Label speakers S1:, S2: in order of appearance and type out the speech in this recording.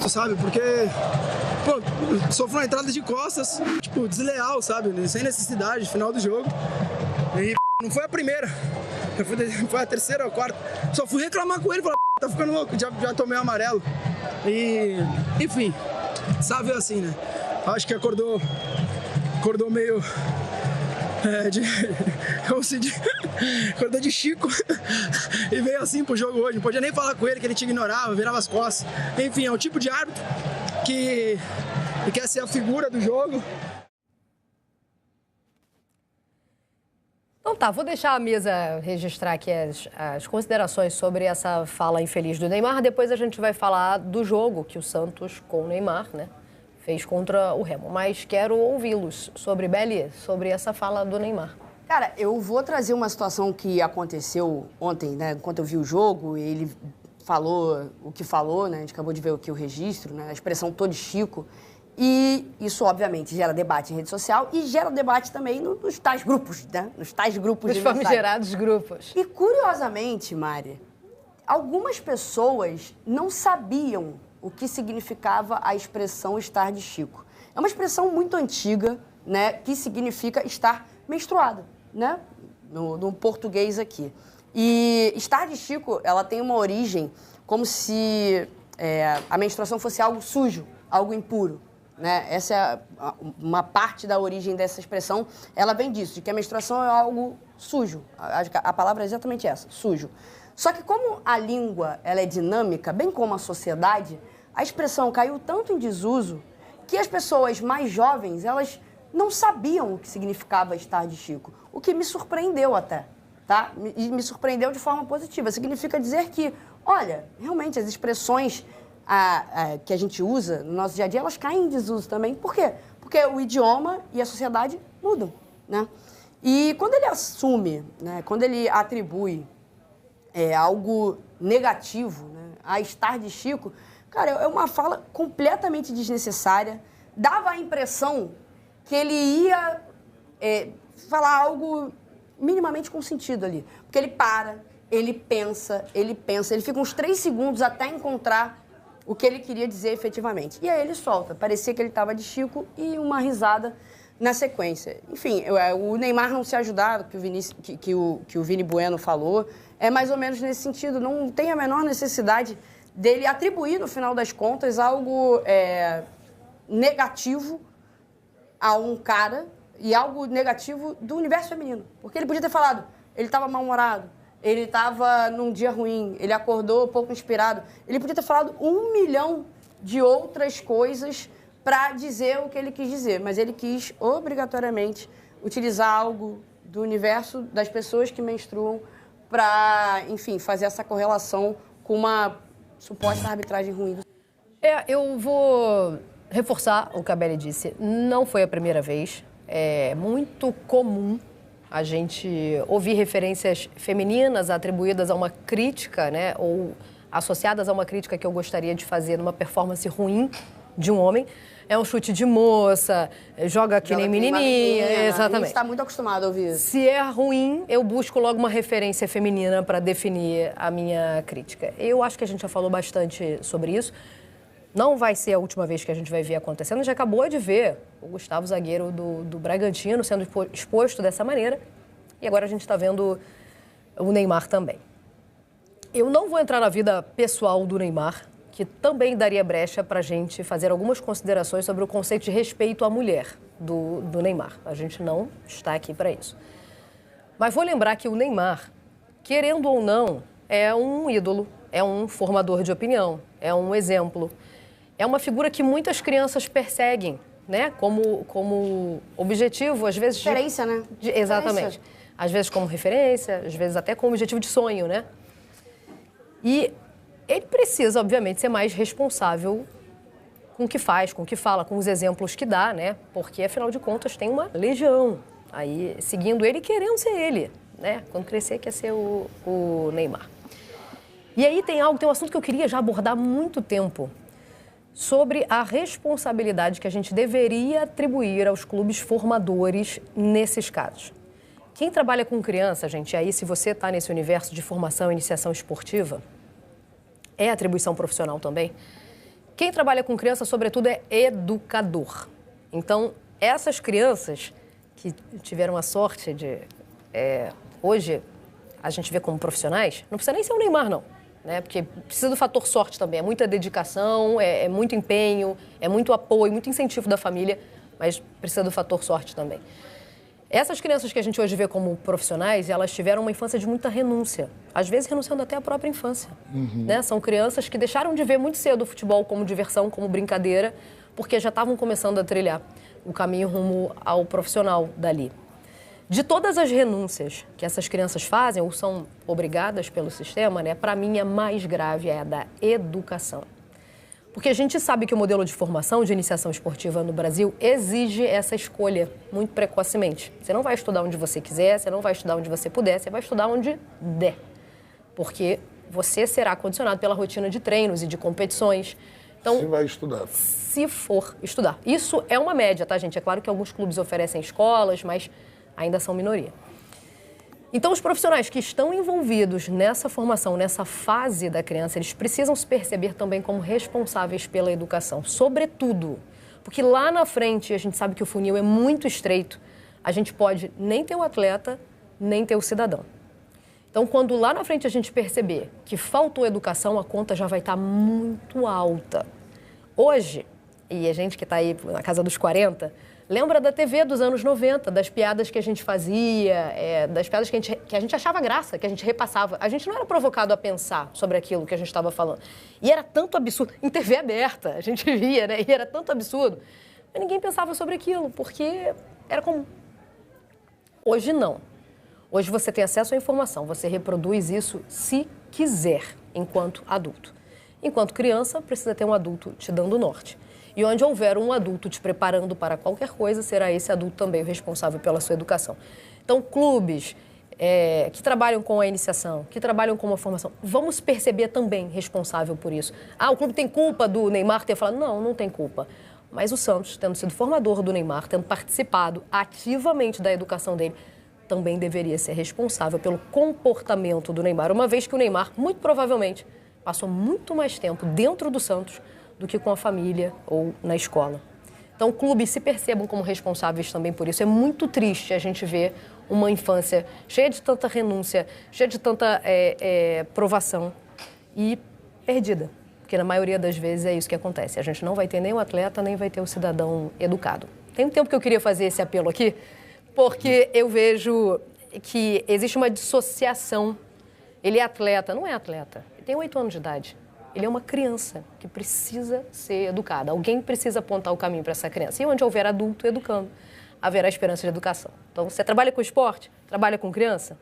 S1: sabe? Porque, pô, sofreu uma entrada de costas, tipo, desleal, sabe? Sem necessidade, final do jogo. E não foi a primeira, foi a terceira ou a quarta. Só fui reclamar com ele, falar, tá ficando louco, já tomei o amarelo. E, enfim, sabe assim, né? Acho que acordou meio... acordou de Chico e veio assim pro jogo hoje. Não podia nem falar com ele, que ele te ignorava, virava as costas. Enfim, é o tipo de árbitro que quer ser a figura do jogo.
S2: Então tá, vou deixar a mesa registrar aqui as considerações sobre essa fala infeliz do Neymar. Depois a gente vai falar do jogo que o Santos, com o Neymar, né, fez contra o Remo. Mas quero ouvi-los sobre, Belly, sobre essa fala do Neymar.
S3: Cara, eu vou trazer uma situação que aconteceu ontem, né? Enquanto eu vi o jogo, ele falou o que falou, né? A gente acabou de ver aqui o registro, né? A expressão "tô de Chico". E isso, obviamente, gera debate em rede social e gera debate também nos tais grupos, né? Nos tais grupos de mensagem.
S2: Os famigerados grupos.
S3: E, curiosamente, Mari, algumas pessoas não sabiam o que significava a expressão "estar de Chico". É uma expressão muito antiga, né? Que significa estar menstruada, né? No português aqui. E estar de Chico, ela tem uma origem como se a menstruação fosse algo sujo, algo impuro, né? Essa é uma parte da origem dessa expressão. Ela vem disso, de que a menstruação é algo sujo. A palavra é exatamente essa, sujo. Só que como a língua ela é dinâmica, bem como a sociedade, a expressão caiu tanto em desuso que as pessoas mais jovens, elas não sabiam o que significava estar de Chico. O que me surpreendeu até, tá? E me surpreendeu de forma positiva. Significa dizer que, olha, realmente as expressões que a gente usa no nosso dia a dia, elas caem em desuso também. Por quê? Porque o idioma e a sociedade mudam, né? E quando ele assume, né, quando ele atribui algo negativo, né, a estar de Chico, cara, é uma fala completamente desnecessária. Dava a impressão que ele ia falar algo minimamente com sentido ali. Porque ele para, ele pensa, ele fica uns 3 segundos até encontrar o que ele queria dizer efetivamente. E aí ele solta. Parecia que ele estava de Chico e uma risada na sequência. Enfim, o Neymar não se ajudar, que o Vini Bueno falou, é mais ou menos nesse sentido. Não tem a menor necessidade dele atribuir, no final das contas, algo negativo a um cara e algo negativo do universo feminino. Porque ele podia ter falado, ele estava mal-humorado, ele estava num dia ruim, ele acordou pouco inspirado. Ele podia ter falado 1 milhão de outras coisas para dizer o que ele quis dizer, mas ele quis, obrigatoriamente, utilizar algo do universo das pessoas que menstruam para, enfim, fazer essa correlação com uma suposta arbitragem ruim.
S2: Eu vou reforçar o que a Belly disse. Não foi a primeira vez. É muito comum a gente ouvir referências femininas atribuídas a uma crítica, né, ou associadas a uma crítica que eu gostaria de fazer numa performance ruim de um homem. É um chute de moça, joga que nem menininha. Exatamente. A gente
S3: está muito acostumado a ouvir isso.
S2: Se é ruim, eu busco logo uma referência feminina para definir a minha crítica. Eu acho que a gente já falou bastante sobre isso. Não vai ser a última vez que a gente vai ver acontecendo. Já acabou de ver o Gustavo, zagueiro do Bragantino, sendo exposto dessa maneira. E agora a gente está vendo o Neymar também. Eu não vou entrar na vida pessoal do Neymar, que também daria brecha para a gente fazer algumas considerações sobre o conceito de respeito à mulher do Neymar. A gente não está aqui para isso. Mas vou lembrar que o Neymar, querendo ou não, é um ídolo, é um formador de opinião, é um exemplo. É uma figura que muitas crianças perseguem, né? Como objetivo, às vezes...
S3: Referência, né?
S2: Exatamente.
S3: Referência.
S2: Às vezes como referência, às vezes até como objetivo de sonho, né? E ele precisa, obviamente, ser mais responsável com o que faz, com o que fala, com os exemplos que dá, né? Porque, afinal de contas, tem uma legião aí seguindo ele e querendo ser ele, né? Quando crescer, quer ser o Neymar. E aí tem um assunto que eu queria já abordar há muito tempo, sobre a responsabilidade que a gente deveria atribuir aos clubes formadores nesses casos. Quem trabalha com criança, gente, aí se você está nesse universo de formação e iniciação esportiva, é atribuição profissional também, Quem trabalha com criança, sobretudo, é educador. Então, essas crianças que tiveram a sorte de... hoje, a gente vê como profissionais, não precisa nem ser o Neymar, não. Né? Porque precisa do fator sorte também. É muita dedicação, é muito empenho, é muito apoio, muito incentivo da família, mas precisa do fator sorte também. Essas crianças que a gente hoje vê como profissionais, elas tiveram uma infância de muita renúncia. Às vezes renunciando até à própria infância. Né? São crianças que deixaram de ver muito cedo o futebol como diversão, como brincadeira, porque já estavam começando a trilhar o caminho rumo ao profissional dali. De todas as renúncias que essas crianças fazem ou são obrigadas pelo sistema, né, para mim a mais grave é a da educação. Porque a gente sabe que o modelo de formação, de iniciação esportiva no Brasil, exige essa escolha muito precocemente. Você não vai estudar onde você quiser, você não vai estudar onde você puder, você vai estudar onde der. Porque você será condicionado pela rotina de treinos e de competições. Então,
S4: se vai estudar.
S2: Se for estudar. Isso é uma média, tá, gente? É claro que alguns clubes oferecem escolas, mas ainda são minoria. Então, os profissionais que estão envolvidos nessa formação, nessa fase da criança, eles precisam se perceber também como responsáveis pela educação, sobretudo, porque lá na frente, a gente sabe que o funil é muito estreito, a gente pode nem ter o atleta, nem ter o cidadão. Então, quando lá na frente a gente perceber que faltou educação, a conta já vai estar muito alta. Hoje, e a gente que está aí na casa dos 40... lembra da TV dos anos 90, das piadas que a gente fazia, das piadas que a gente achava graça, que a gente repassava. A gente não era provocado a pensar sobre aquilo que a gente estava falando. E era tanto absurdo. Em TV aberta, a gente via, né? E era tanto absurdo. Mas ninguém pensava sobre aquilo, porque era comum. Hoje não. Hoje você tem acesso à informação, você reproduz isso se quiser, enquanto adulto. Enquanto criança, precisa ter um adulto te dando norte. E onde houver um adulto te preparando para qualquer coisa, será esse adulto também o responsável pela sua educação. Então, clubes que trabalham com a iniciação, que trabalham com a formação, vamos perceber também responsável por isso. Ah, o clube tem culpa do Neymar ter falado? Não, não tem culpa. Mas o Santos, tendo sido formador do Neymar, tendo participado ativamente da educação dele, também deveria ser responsável pelo comportamento do Neymar, uma vez que o Neymar, muito provavelmente, passou muito mais tempo dentro do Santos do que com a família ou na escola. Então, clubes se percebam como responsáveis também por isso. É muito triste a gente ver uma infância cheia de tanta renúncia, cheia de tanta provação e perdida. Porque na maioria das vezes é isso que acontece. A gente não vai ter nem o atleta, nem vai ter o cidadão educado. Tem um tempo que eu queria fazer esse apelo aqui, porque eu vejo que existe uma dissociação. Ele é atleta, não é atleta. Ele tem 8 anos de idade. Ele é uma criança que precisa ser educada. Alguém precisa apontar o caminho para essa criança. E onde houver adulto educando, haverá esperança de educação. Então, você trabalha com esporte? Trabalha com criança?